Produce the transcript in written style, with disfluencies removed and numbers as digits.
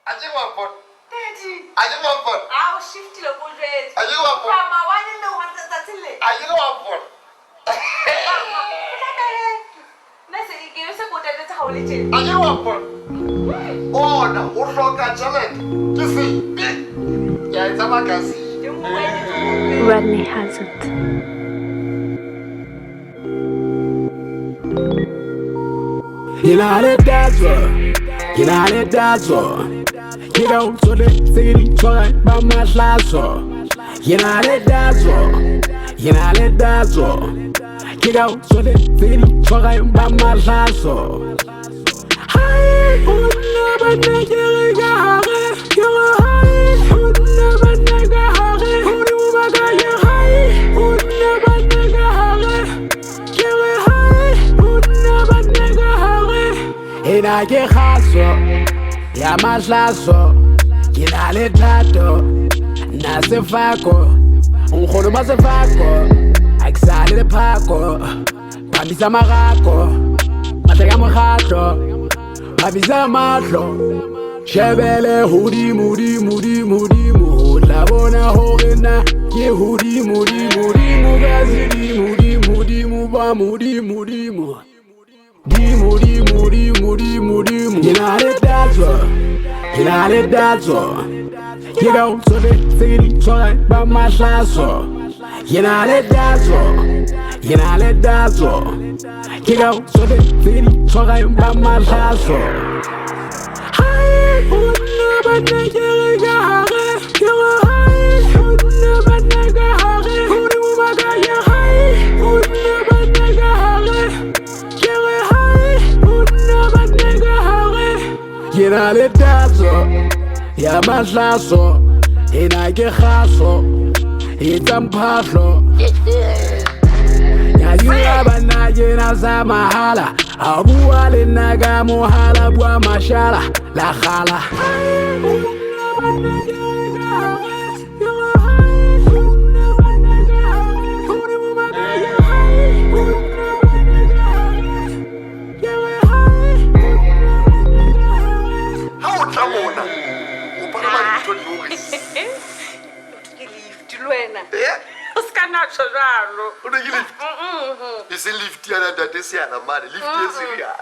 I just want for. Daddy. I just want for. I'll shift the budget. I just want for. Mama, why didn't you want that till it? I just want for. Nasi, give us a good at the holiday. I just want for. Oh, no, what's wrong? Challenge. You see, yeah, it's a magazine. Rodney Hazard. You know that Tatso, you know that Tatso. You go to the city, try by my Tlhaho. You know that Tatso, you know that Tatso. You go to the city, try by my Tatso. Hi, would never take you high. You're high, would never take a high. Would you make a high? Would never take a high. You're high, would never take a high. And I get hustle, yeah, my Tlhaho. You know the Tatso, Nase Fako. Unkholo Mase Fako. Akusale le phako. Phamisa marako. Mahleka mokhatlo. Phamisa mahlo. Shebele hudi mudi mudi mudi mu. La bona hore na ke hudi mudi mudi mu gazidi mudi mudi mu ba mudi mudi mu. Di mudi mudi mudi mudi mu. You know the Tatso. You know that Tatso. You go to the city, try by my Tlhaho. You know that Tatso. You know that Tatso. You go to the city, try by my Tlhaho. Hi, would never take you high. You're high, would never take a high. Would you make a high? Would never take a high. You're high, would never take a high. You know that Tatso, yeah, my Tlhaho. And I get hustle, it's a pathlo. Yeah, you have a Nigerian Samahala. Abu Ali Naga Mohala Bua Mashala, La Hala. You see, lift here and that is here, man. Lift here,